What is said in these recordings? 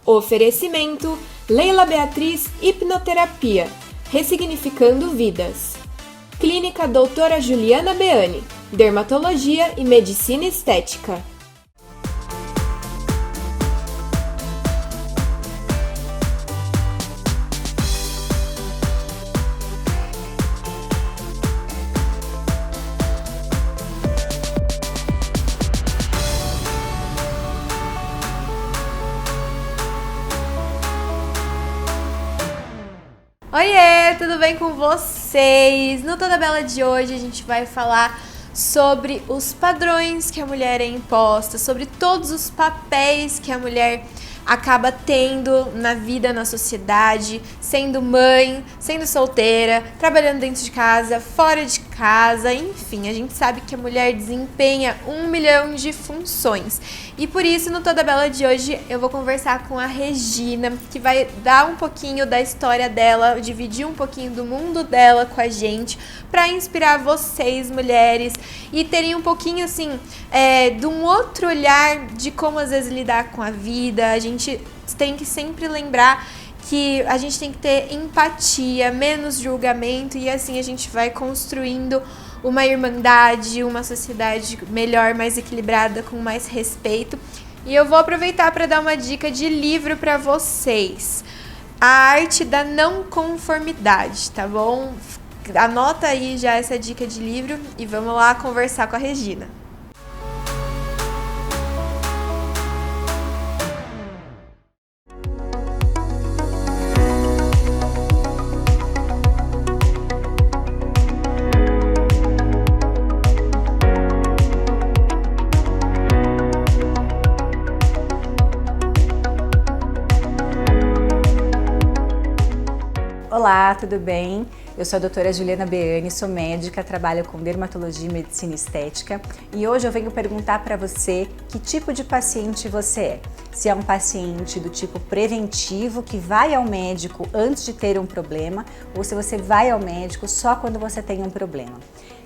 Oferecimento Leila Beatriz Hipnoterapia, ressignificando vidas. Clínica Doutora Juliana Beani, Dermatologia e Medicina Estética. Oiê, tudo bem com vocês? No Toda Bela de hoje a gente vai falar sobre os padrões que a mulher é imposta, sobre todos os papéis que a mulher acaba tendo na vida, na sociedade, sendo mãe, sendo solteira, trabalhando dentro de casa, fora de casa, enfim, a gente sabe que a mulher desempenha 1 milhão de funções. E por isso, no Toda Bela de hoje, eu vou conversar com a Regina, que vai dar um pouquinho da história dela, dividir um pouquinho do mundo dela com a gente, para inspirar vocês, mulheres, e terem um pouquinho, assim, de um outro olhar de como, às vezes, lidar com a vida. A gente tem que sempre lembrar que a gente tem que ter empatia, menos julgamento, e assim a gente vai construindo uma irmandade, uma sociedade melhor, mais equilibrada, com mais respeito. E eu vou aproveitar para dar uma dica de livro para vocês. A Arte da Não Conformidade, tá bom? Anota aí já essa dica de livro e vamos lá conversar com a Regina. Olá, tudo bem? Eu sou a doutora Juliana Beani, sou médica, trabalho com dermatologia e medicina estética e hoje eu venho perguntar para você que tipo de paciente você é. Se é um paciente do tipo preventivo, que vai ao médico antes de ter um problema, ou se você vai ao médico só quando você tem um problema.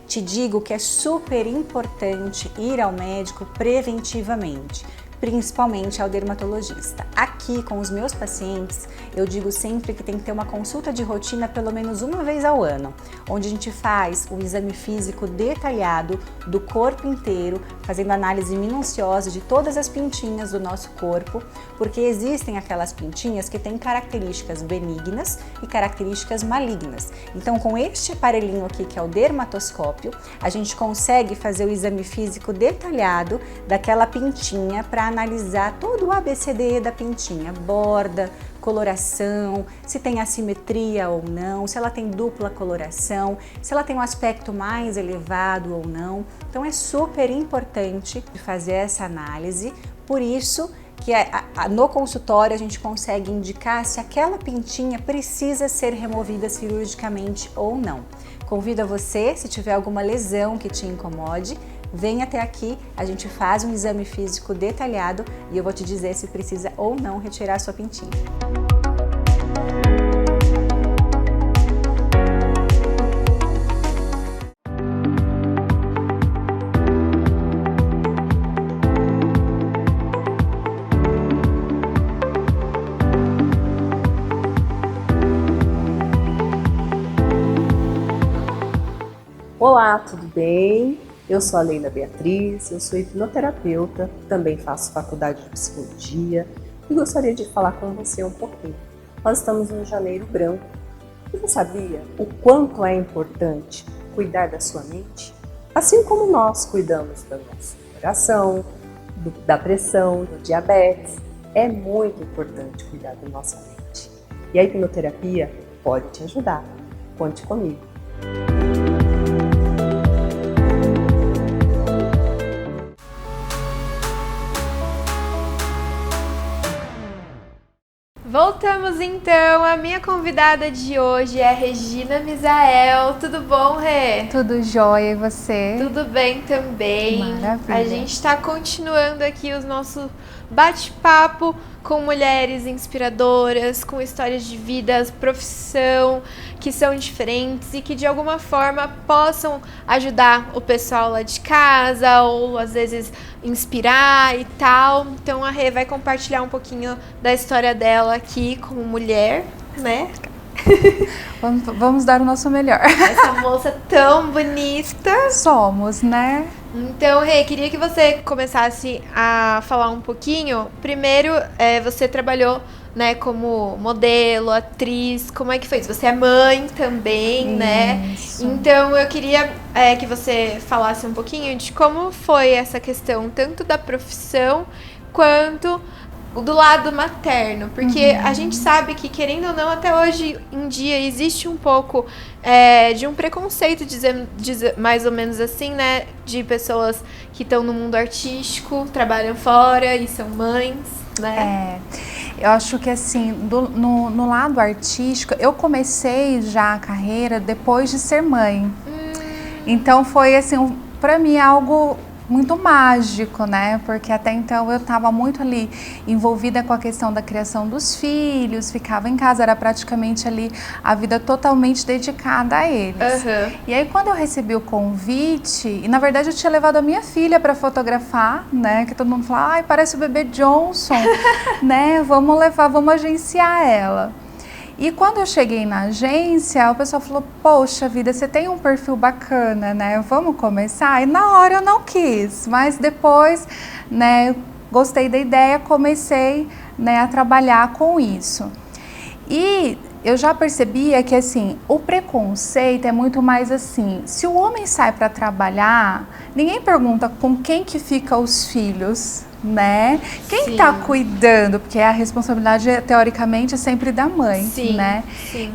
Te digo que é super importante ir ao médico preventivamente, principalmente ao dermatologista. Aqui com os meus pacientes, eu digo sempre que tem que ter uma consulta de rotina pelo menos uma vez ao ano, onde a gente faz um exame físico detalhado do corpo inteiro, fazendo análise minuciosa de todas as pintinhas do nosso corpo, porque existem aquelas pintinhas que têm características benignas e características malignas. Então, com este aparelhinho aqui, que é o dermatoscópio, a gente consegue fazer o exame físico detalhado daquela pintinha para analisar todo o ABCD da pintinha, borda, coloração, se tem assimetria ou não, se ela tem dupla coloração, se ela tem um aspecto mais elevado ou não. Então é super importante fazer essa análise, por isso que no consultório a gente consegue indicar se aquela pintinha precisa ser removida cirurgicamente ou não. Convido a você, se tiver alguma lesão que te incomode, vem até aqui, a gente faz um exame físico detalhado e eu vou te dizer se precisa ou não retirar a sua pintinha. Olá, tudo bem? Eu sou a Leila Beatriz, eu sou hipnoterapeuta, também faço faculdade de psicologia e gostaria de falar com você um pouquinho. Nós estamos no Janeiro Branco. Você sabia o quanto é importante cuidar da sua mente? Assim como nós cuidamos do nosso coração, da pressão, do diabetes, é muito importante cuidar da nossa mente. E a hipnoterapia pode te ajudar. Conte comigo. Voltamos então, a minha convidada de hoje é a Regina Misael. Tudo bom, Rê? Tudo jóia, e você? Tudo bem também. Maravilha. A gente está continuando aqui o nosso bate-papo com mulheres inspiradoras, com histórias de vida, profissão, que são diferentes e que de alguma forma possam ajudar o pessoal lá de casa ou às vezes inspirar e tal. Então a Rê vai compartilhar um pouquinho da história dela aqui como mulher, né? Vamos dar o nosso melhor. Essa moça tão bonita. Somos, né? Então, Rê, queria que você começasse a falar um pouquinho. Primeiro, você trabalhou, né, como modelo, atriz. Como é que foi isso? Você é mãe também, né? Então, eu queria que você falasse um pouquinho de como foi essa questão, tanto da profissão quanto do lado materno, porque a gente sabe que, querendo ou não, até hoje em dia existe um pouco de um preconceito, dizer mais ou menos assim, né, de pessoas que estão no mundo artístico, trabalham fora e são mães, né? Eu acho que assim, no lado artístico, eu comecei já a carreira depois de ser mãe. Então foi assim, pra mim algo muito mágico, né? Porque até então eu estava muito ali envolvida com a questão da criação dos filhos, ficava em casa, era praticamente ali a vida totalmente dedicada a eles. E aí quando eu recebi o convite, e na verdade eu tinha levado a minha filha para fotografar, né? Que todo mundo fala, ai, parece o bebê Johnson, né? Vamos levar, vamos agenciar ela. E quando eu cheguei na agência, o pessoal falou, poxa vida, você tem um perfil bacana, né? Vamos começar? E na hora eu não quis, mas depois, né, gostei da ideia, comecei, né, a trabalhar com isso. E eu já percebia que, assim, o preconceito é muito mais assim, se o homem sai para trabalhar, ninguém pergunta com quem que fica os filhos, né? Quem está cuidando? Porque a responsabilidade, teoricamente, é sempre da mãe, né?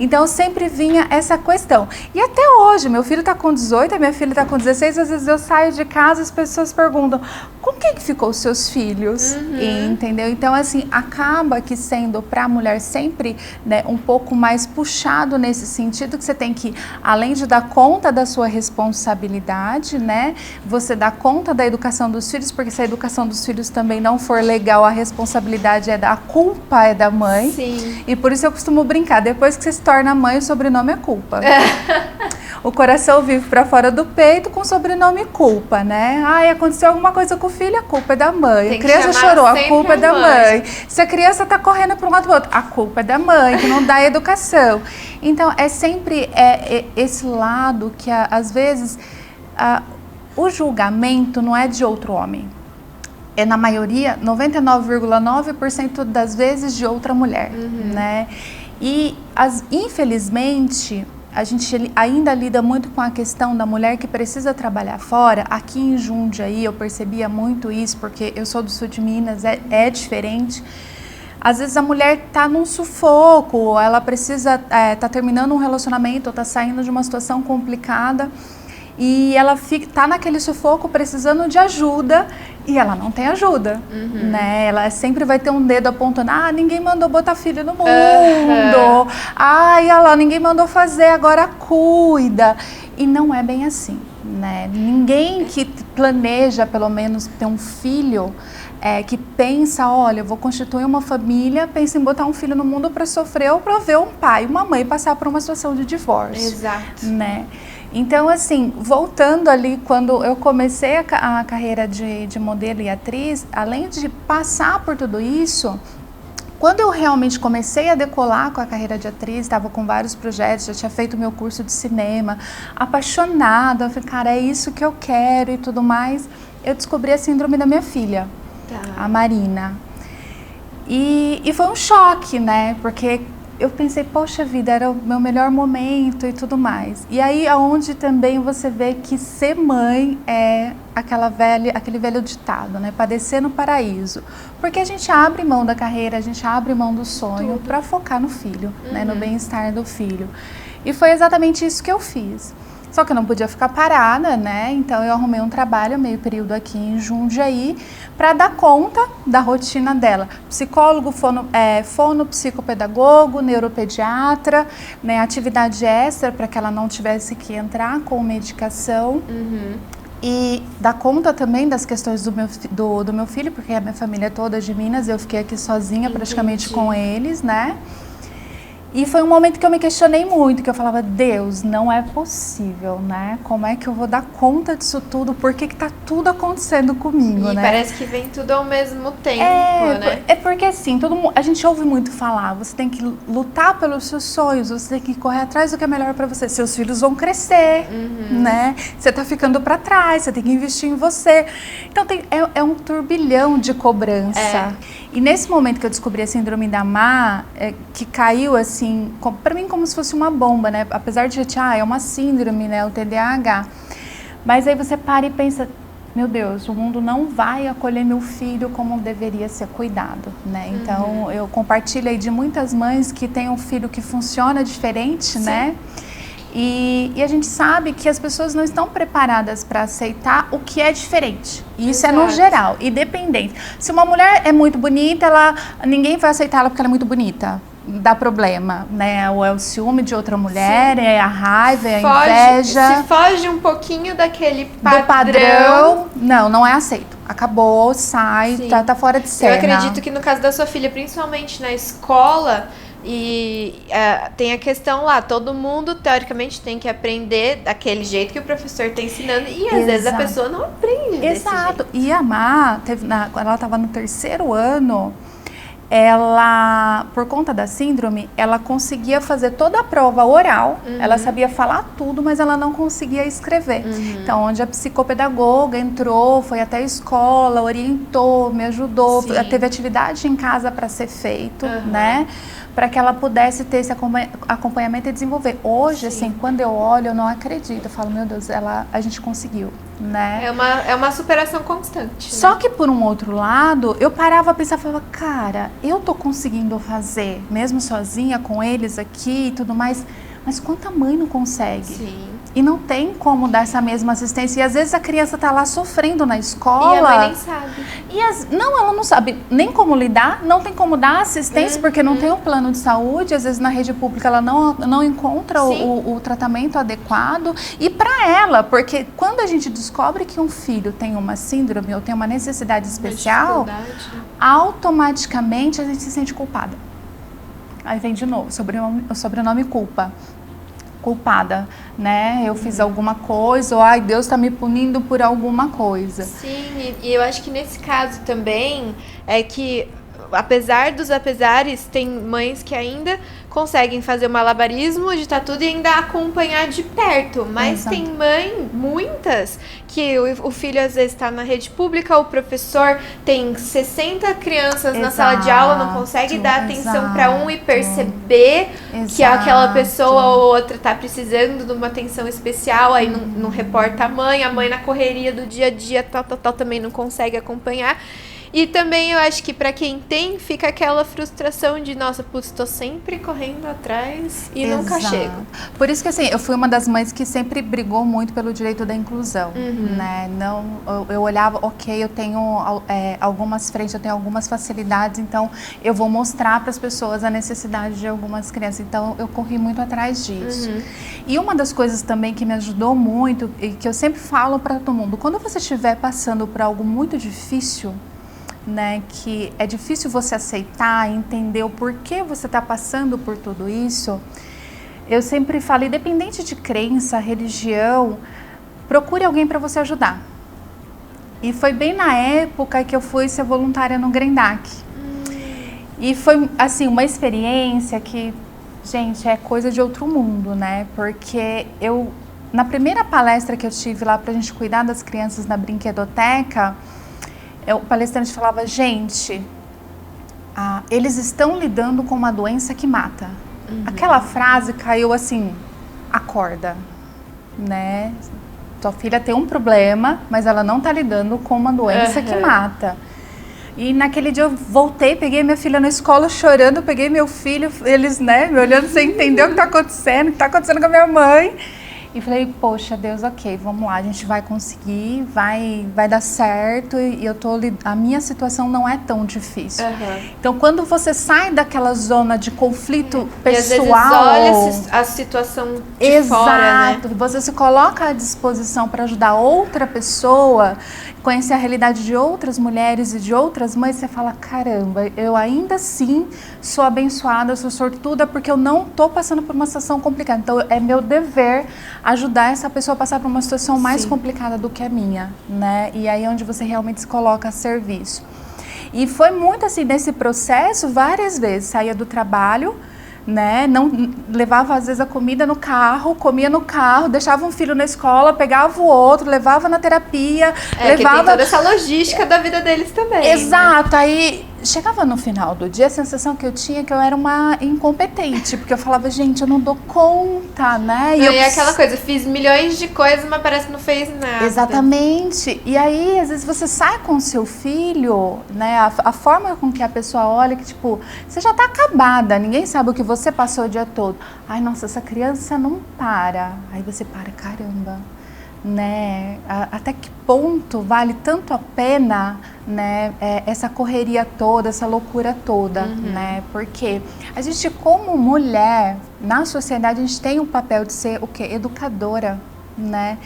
Então, sempre vinha essa questão. E até hoje, meu filho está com 18, a minha filha está com 16, às vezes eu saio de casa e as pessoas perguntam, com quem que ficou os seus filhos? Entendeu? Então, assim, acaba que sendo para a mulher sempre, né, um pouco mais puxado nesse sentido, que você tem que, além de dar conta da sua responsabilidade, né, você dá conta da educação dos filhos, porque se a educação dos filhos também não for legal, a responsabilidade a culpa é da mãe. E por isso eu costumo brincar, depois que você se torna mãe, o sobrenome é culpa. O coração vive para fora do peito com o sobrenome culpa, né? Ai, aconteceu alguma coisa com o filho, a culpa é da mãe. A criança chorou, a culpa é da mãe. Se a criança tá correndo para um lado do outro, a culpa é da mãe, que não dá educação. Então, é sempre esse lado que, às vezes, o julgamento não é de outro homem. É, na maioria, 99,9% das vezes, de outra mulher, né? E, infelizmente, a gente ainda lida muito com a questão da mulher que precisa trabalhar fora. Aqui em Jundiaí eu percebia muito isso, porque eu sou do sul de Minas, é diferente. Às vezes a mulher tá num sufoco, ela precisa, tá terminando um relacionamento, tá saindo de uma situação complicada, e ela tá naquele sufoco precisando de ajuda e ela não tem ajuda, né? Ela sempre vai ter um dedo apontando, ninguém mandou botar filho no mundo, olha lá, ninguém mandou fazer, agora cuida. E não é bem assim, né? Ninguém que planeja pelo menos ter um filho, que pensa, olha, eu vou constituir uma família, pensa em botar um filho no mundo para sofrer ou para ver um pai e uma mãe passar por uma situação de divórcio. Exato. Né? Então, assim, voltando ali, quando eu comecei a carreira de modelo e atriz, além de passar por tudo isso, quando eu realmente comecei a decolar com a carreira de atriz, estava com vários projetos, já tinha feito meu curso de cinema, apaixonada, eu falei, cara, é isso que eu quero e tudo mais, eu descobri a síndrome da minha filha, a Marina. E foi um choque, né, porque eu pensei, poxa vida, era o meu melhor momento e tudo mais. E aí, aonde também você vê que ser mãe é aquele velho ditado, né? Padecer no paraíso. Porque a gente abre mão da carreira, a gente abre mão do sonho para focar no filho, né? No bem-estar do filho. E foi exatamente isso que eu fiz. Só que eu não podia ficar parada, né? Então eu arrumei um trabalho, meio período aqui em Jundiaí, para dar conta da rotina dela. Psicólogo, fonopsicopedagogo, neuropediatra, né? Atividade extra para que ela não tivesse que entrar com medicação. e dar conta também das questões do meu filho, porque a minha família é toda de Minas, eu fiquei aqui sozinha praticamente com eles, né? E foi um momento que eu me questionei muito, que eu falava, Deus, não é possível, né? Como é que eu vou dar conta disso tudo? Por que tá tudo acontecendo comigo, E né? parece que vem tudo ao mesmo tempo, né? É porque assim, a gente ouve muito falar, você tem que lutar pelos seus sonhos, você tem que correr atrás do que é melhor pra você. Seus filhos vão crescer, né? Você tá ficando pra trás, você tem que investir em você. Então é um turbilhão de cobrança. E nesse momento que eu descobri a síndrome da Má, que caiu assim, pra mim como se fosse uma bomba, né? Apesar de é uma síndrome, né? O TDAH. Mas aí você para e pensa, meu Deus, o mundo não vai acolher meu filho como deveria ser cuidado, né? Então, eu compartilho aí de muitas mães que têm um filho que funciona diferente, né? E a gente sabe que as pessoas não estão preparadas para aceitar o que é diferente. E isso é no geral, independente. Se uma mulher é muito bonita, ninguém vai aceitar ela porque ela é muito bonita. Dá problema, né? Ou é o ciúme de outra mulher, é a raiva, é a inveja. Se foge um pouquinho daquele do padrão, não é aceito. Acabou, sai, tá fora de cena. Eu acredito que no caso da sua filha, principalmente na escola, tem a questão lá, todo mundo teoricamente tem que aprender daquele jeito que o professor está ensinando e às vezes a pessoa não aprende desse jeito. E a Má, quando ela estava no 3º ano, ela, por conta da síndrome, ela conseguia fazer toda a prova oral, ela sabia falar tudo, mas ela não conseguia escrever. Então, onde a psicopedagoga entrou, foi até a escola, orientou, me ajudou, teve atividade em casa para ser feito, né? Para que ela pudesse ter esse acompanhamento e desenvolver. Hoje, assim, quando eu olho, eu não acredito. Eu falo, meu Deus, a gente conseguiu, né? É uma superação constante. Só que, por um outro lado, eu parava a pensar, falava, cara, eu tô conseguindo fazer, mesmo sozinha, com eles aqui e tudo mais, mas quanta mãe não consegue? Sim. E não tem como dar essa mesma assistência. E às vezes a criança tá lá sofrendo na escola. E a mãe nem sabe. Ela não sabe nem como lidar, não tem como dar assistência, porque não tem um plano de saúde. Às vezes na rede pública ela não encontra o tratamento adequado. E para ela, porque quando a gente descobre que um filho tem uma síndrome ou tem uma necessidade especial, automaticamente a gente se sente culpada. Aí vem de novo, o sobrenome culpada, né? Eu fiz alguma coisa, ou Deus está me punindo por alguma coisa. Sim, e eu acho que nesse caso também é que, apesar dos apesares, tem mães que ainda conseguem fazer o malabarismo de tudo e ainda acompanhar de perto. Mas tem muitas, que o filho às vezes está na rede pública, o professor tem 60 crianças na sala de aula, não consegue dar atenção para um e perceber que aquela pessoa ou outra está precisando de uma atenção especial, aí não reporta a mãe na correria do dia a dia, também não consegue acompanhar. E também eu acho que para quem tem, fica aquela frustração de, nossa, putz, tô sempre correndo atrás e nunca chego. Por isso que assim, eu fui uma das mães que sempre brigou muito pelo direito da inclusão, né? Eu olhava, eu tenho algumas frentes, eu tenho algumas facilidades, então eu vou mostrar para as pessoas a necessidade de algumas crianças. Então eu corri muito atrás disso. E uma das coisas também que me ajudou muito, e que eu sempre falo para todo mundo, quando você estiver passando por algo muito difícil, né, que é difícil você aceitar, entender o porquê você está passando por tudo isso, eu sempre falo, independente de crença, religião, procure alguém para você ajudar. E foi bem na época que eu fui ser voluntária no Grendac. E foi, assim, uma experiência que, gente, é coisa de outro mundo, né? Porque na primeira palestra que eu tive lá pra gente cuidar das crianças na brinquedoteca, o palestrante falava, gente, eles estão lidando com uma doença que mata. Aquela frase caiu assim, acorda, né? Tua filha tem um problema, mas ela não está lidando com uma doença que mata. E naquele dia eu voltei, peguei minha filha na escola chorando, peguei meu filho, eles, né, me olhando sem entender o que está acontecendo com a minha mãe. E falei, poxa, Deus, ok, vamos lá, a gente vai conseguir, vai dar certo e a minha situação não é tão difícil. Então, quando você sai daquela zona de conflito pessoal... E às vezes olha a situação de fora, né? Você se coloca à disposição para ajudar outra pessoa, conhecer a realidade de outras mulheres e de outras mães, você fala, caramba, eu ainda assim sou abençoada, sou sortuda, porque eu não estou passando por uma situação complicada. Então, é meu dever ajudar essa pessoa a passar por uma situação mais complicada do que a minha, né? E aí é onde você realmente se coloca a serviço. E foi muito assim, nesse processo, várias vezes, saía do trabalho, né? Não levava às vezes a comida no carro, comia no carro, deixava um filho na escola, pegava o outro, levava na terapia, levava... que tem toda essa logística da vida deles também. Exato, né? Aí chegava no final do dia, a sensação que eu tinha é que eu era uma incompetente, porque eu falava, gente, eu não dou conta, né? E é aquela coisa, fiz milhões de coisas, mas parece que não fez nada. Exatamente. E aí, às vezes, você sai com o seu filho, né? A forma com que a pessoa olha, que tipo, você já tá acabada, ninguém sabe o que você passou o dia todo. Ai, nossa, essa criança não para. Aí você para, caramba, né? Até que ponto vale tanto a pena, né? Essa correria toda, essa loucura toda, né? Porque a gente, como mulher, na sociedade, a gente tem o papel de ser o quê? Educadora, né?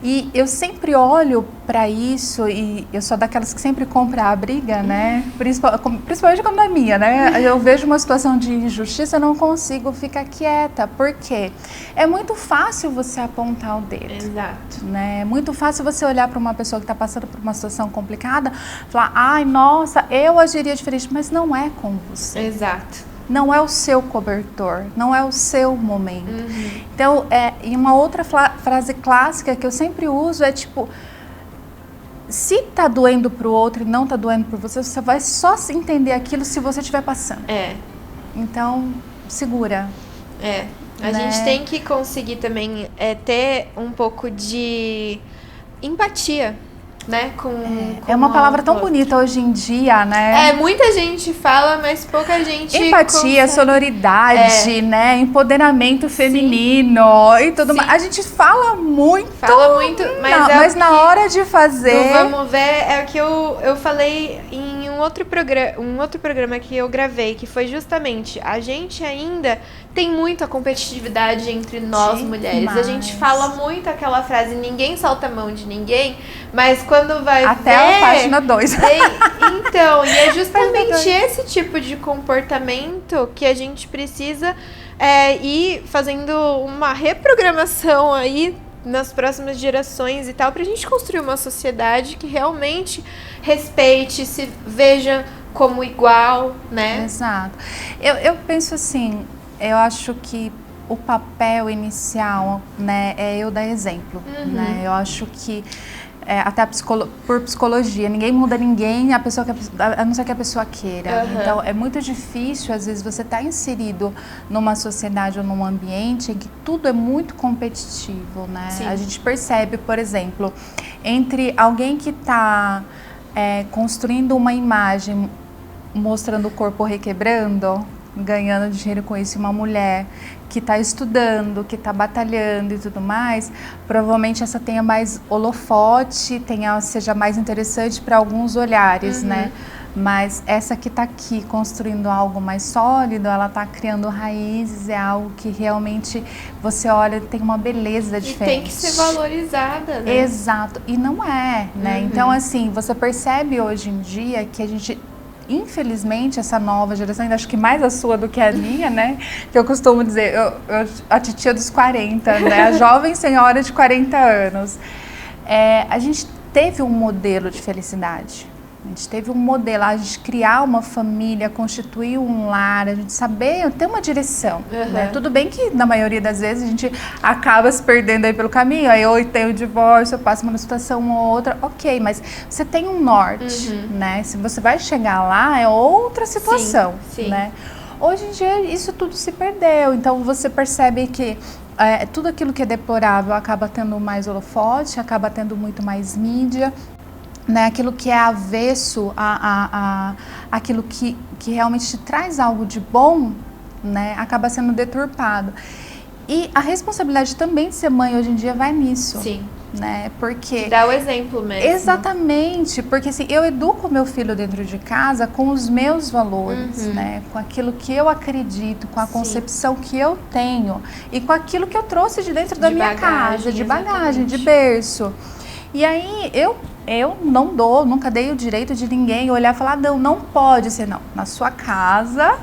E eu sempre olho para isso, e eu sou daquelas que sempre compra a briga, né? Principalmente quando é minha, né? Eu vejo uma situação de injustiça, eu não consigo ficar quieta. Por quê? É muito fácil você apontar o dedo. Exato. Né? É muito fácil você olhar para uma pessoa que está passando por uma situação complicada, falar, ai, nossa, eu agiria diferente, mas não é com você. Exato. Não é o seu cobertor, não é o seu momento. Então, e uma outra frase clássica que eu sempre uso é tipo, se tá doendo pro outro e não tá doendo por você, você vai só se entender aquilo se você estiver passando. Então, segura. A gente tem que conseguir também ter um pouco de empatia, né? É uma palavra tão bonita hoje em dia, né? Muita gente fala, mas pouca gente empatia, consegue. Sonoridade, né? Empoderamento feminino e tudo mais. A gente fala muito. Mas na hora de fazer... Vamos ver, é o que eu falei em um outro programa que eu gravei, que foi justamente, a gente ainda tem muita competitividade entre nós mulheres. A gente fala muito aquela frase, ninguém solta a mão de ninguém, mas quando vai até ver... a página 2. Então, e é justamente esse tipo de comportamento que a gente precisa ir fazendo uma reprogramação aí nas próximas gerações e tal, pra gente construir uma sociedade que realmente respeite, se veja como igual, né? Exato. Eu penso assim, eu acho que o papel inicial, né, é eu dar exemplo, né? Eu acho que até por psicologia, ninguém muda ninguém, a não ser que a pessoa queira. Então, é muito difícil, às vezes, você estar inserido numa sociedade ou num ambiente em que tudo é muito competitivo, né? Sim. A gente percebe, por exemplo, entre alguém que está construindo uma imagem mostrando o corpo requebrando, ganhando dinheiro com isso, uma mulher que está estudando, que está batalhando e tudo mais, provavelmente essa tenha mais holofote, seja mais interessante para alguns olhares, né? Mas essa que está aqui construindo algo mais sólido, ela está criando raízes, é algo que realmente você olha, tem uma beleza diferente. E tem que ser valorizada, né? Exato, e não é, né? Então, assim, você percebe hoje em dia que a gente... Infelizmente, essa nova geração, ainda acho que mais a sua do que a minha, né? Que eu costumo dizer, a titia dos 40, né? A jovem senhora de 40 anos. A gente teve um modelo de felicidade. A gente teve um modelo, a gente criar uma família, constituir um lar, a gente saber, ter uma direção. Né? Tudo bem que, na maioria das vezes, a gente acaba se perdendo aí pelo caminho. Aí eu tenho o divórcio, eu passo uma situação ou outra. Ok, mas você tem um norte, né? Se você vai chegar lá, é outra situação, sim. né? Hoje em dia, isso tudo se perdeu. Então, você percebe que tudo aquilo que é deplorável acaba tendo mais holofote, acaba tendo muito mais mídia. Né, aquilo que é avesso aquilo que realmente te traz algo de bom, né, acaba sendo deturpado. E a responsabilidade também de ser mãe hoje em dia vai nisso. Sim. Né? Porque Dá o exemplo mesmo. Exatamente, porque assim, eu educo meu filho dentro de casa com os meus valores, né? Com aquilo que eu acredito, com a concepção que eu tenho e com aquilo que eu trouxe de dentro da minha casa, de bagagem, de berço. E aí eu não dou, nunca dei o direito de ninguém olhar e falar, não pode ser, não. Na sua casa,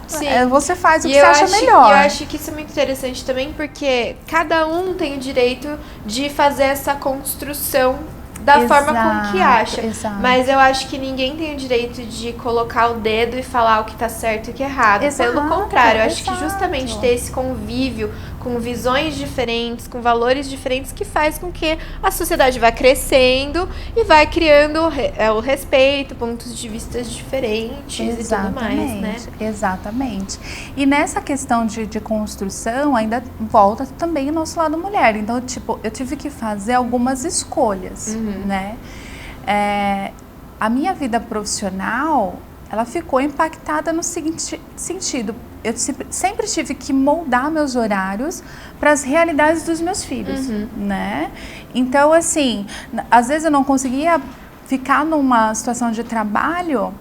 você faz o que você acha melhor. E eu acho que isso é muito interessante também, porque cada um tem o direito de fazer essa construção da forma como que acha. Exato. Mas eu acho que ninguém tem o direito de colocar o dedo e falar o que tá certo e o que é errado. Pelo contrário, eu acho que justamente ter esse convívio com visões diferentes, com valores diferentes, que faz com que a sociedade vá crescendo e vai criando o respeito, pontos de vista diferentes e tudo mais, né? Exatamente. E nessa questão de construção, ainda volta também o nosso lado mulher. Então, tipo, eu tive que fazer algumas escolhas, né? A minha vida profissional, ela ficou impactada no seguinte sentido. Eu sempre tive que moldar meus horários para as realidades dos meus filhos, né? Então, assim, às vezes eu não conseguia ficar numa situação de trabalho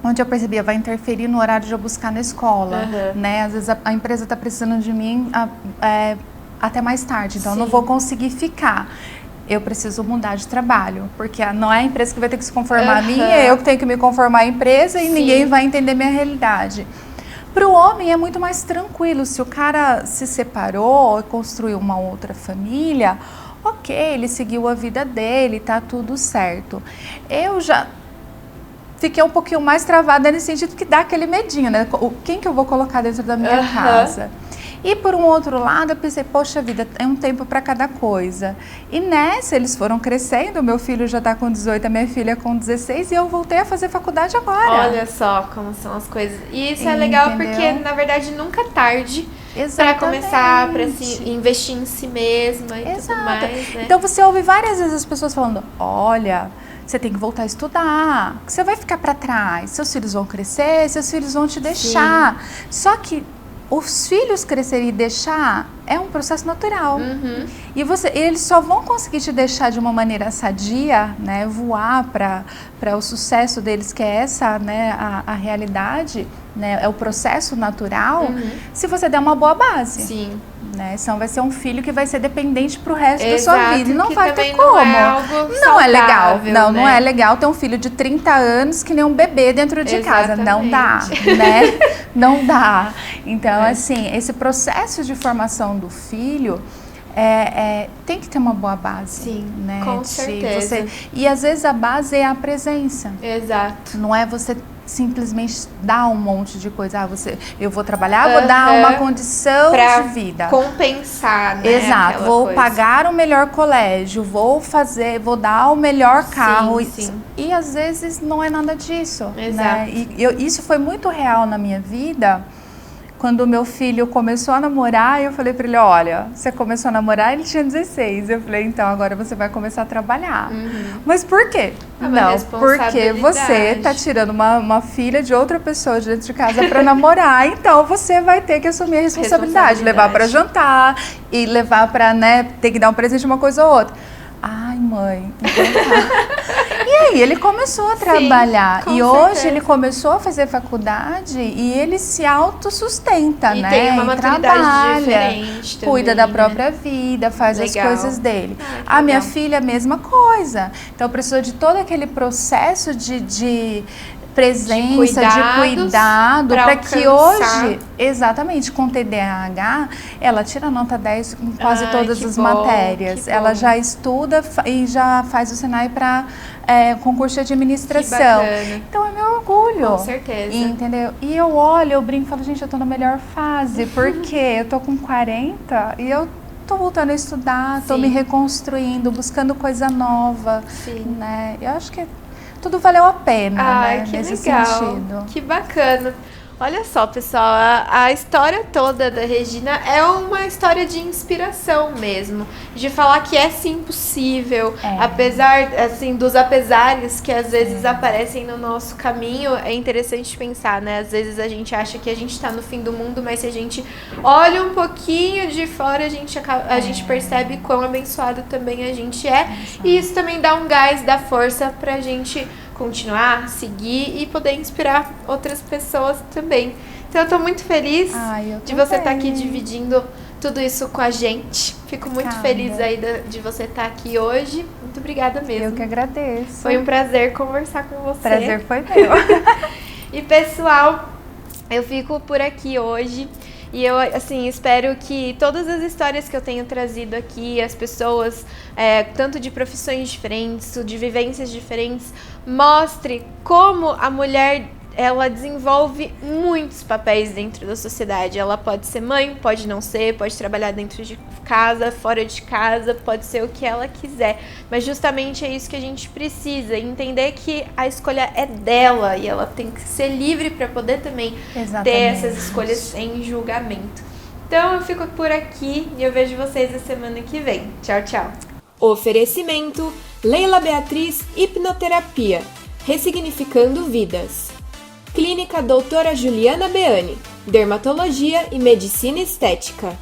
onde eu percebia, vai interferir no horário de eu buscar na escola, né? Às vezes a empresa está precisando de mim até mais tarde, então eu não vou conseguir ficar. Eu preciso mudar de trabalho, porque não é a empresa que vai ter que se conformar a mim, é eu que tenho que me conformar à empresa e ninguém vai entender minha realidade. Para o homem é muito mais tranquilo, se o cara se separou e construiu uma outra família, ok, ele seguiu a vida dele, tá tudo certo. Eu já fiquei um pouquinho mais travada nesse sentido que dá aquele medinho, né? Quem que eu vou colocar dentro da minha casa? E por um outro lado, eu pensei, poxa vida, é um tempo para cada coisa. E nessa, eles foram crescendo, meu filho já está com 18, a minha filha com 16, e eu voltei a fazer faculdade agora. Olha só como são as coisas. E isso é legal porque, na verdade, nunca é tarde para começar, para investir em si mesma e tudo mais, né? Então, você ouve várias vezes as pessoas falando, olha, você tem que voltar a estudar, você vai ficar para trás, seus filhos vão crescer, seus filhos vão te deixar. Só que os filhos crescerem e deixar é um processo natural. E eles só vão conseguir te deixar de uma maneira sadia, né, voar para o sucesso deles, que é essa, né, a realidade, né, é o processo natural, se você der uma boa base. Sim. Né? Senão vai ser um filho que vai ser dependente pro resto da sua vida. E não vai ter como. Não é algo não é legal. Não, não é legal ter um filho de 30 anos que nem um bebê dentro de casa. Não dá, né? Não dá. Então, assim, esse processo de formação do filho tem que ter uma boa base. Sim, né? com certeza. E às vezes a base é a presença. Exato. Não é você simplesmente dar um monte de coisa. Eu vou trabalhar, vou dar uma condição de vida. Compensar, né? Exato. Vou pagar o melhor colégio, vou dar o melhor carro. Sim. E às vezes não é nada disso. Exato. Né? E isso foi muito real na minha vida. Quando o meu filho começou a namorar, eu falei para ele, olha, você começou a namorar, ele tinha 16. Eu falei, então agora você vai começar a trabalhar. Mas por quê? Não, porque você tá tirando uma filha de outra pessoa de dentro de casa para namorar, então você vai ter que assumir a responsabilidade. Levar para jantar e levar para, né, ter que dar um presente, uma coisa ou outra. Ai, mãe, então tá. E aí ele começou a trabalhar. Sim, e hoje ele começou a fazer faculdade e ele se autossustenta, e né? Tem uma maturidade trabalha, diferente também, cuida da própria vida, faz as coisas dele. A minha filha, a mesma coisa. Então precisou de todo aquele processo de presença, de cuidado, para que hoje, exatamente, com TDAH, ela tira nota 10 em quase todas as matérias. Ela já estuda e já faz o Senai para concurso de administração. Então é meu orgulho. Com certeza. Entendeu? E eu olho, eu brinco e falo, gente, eu tô na melhor fase, porque eu tô com 40 e eu tô voltando a estudar, tô me reconstruindo, buscando coisa nova. Né? Eu acho que tudo valeu a pena, né? Que nesse legal. sentido. Que bacana. Olha só, pessoal, a história toda da Regina é uma história de inspiração mesmo, de falar que é sim possível, apesar, assim, dos apesares que às vezes aparecem no nosso caminho. É interessante pensar, né? Às vezes a gente acha que a gente tá no fim do mundo, mas se a gente olha um pouquinho de fora, a gente percebe quão abençoado também a gente é, e isso também dá um gás, dá força pra gente continuar, seguir e poder inspirar outras pessoas também. Então eu tô muito feliz de você estar aqui dividindo tudo isso com a gente. Fico muito feliz aí de você estar aqui hoje. Muito obrigada mesmo. Eu que agradeço. Foi um prazer conversar com você. Prazer foi meu. E pessoal, eu fico por aqui hoje. E eu, assim, espero que todas as histórias que eu tenho trazido aqui, as pessoas, tanto de profissões diferentes, de vivências diferentes, mostre como a mulher, ela desenvolve muitos papéis dentro da sociedade. Ela pode ser mãe, pode não ser, pode trabalhar dentro de casa, fora de casa, pode ser o que ela quiser. Mas justamente é isso que a gente precisa, entender que a escolha é dela e ela tem que ser livre para poder também ter essas escolhas sem julgamento. Então eu fico por aqui e eu vejo vocês a semana que vem. Tchau, tchau. Oferecimento Leila Beatriz Hipnoterapia, ressignificando vidas. Clínica Doutora Juliana Beani, Dermatologia e Medicina Estética.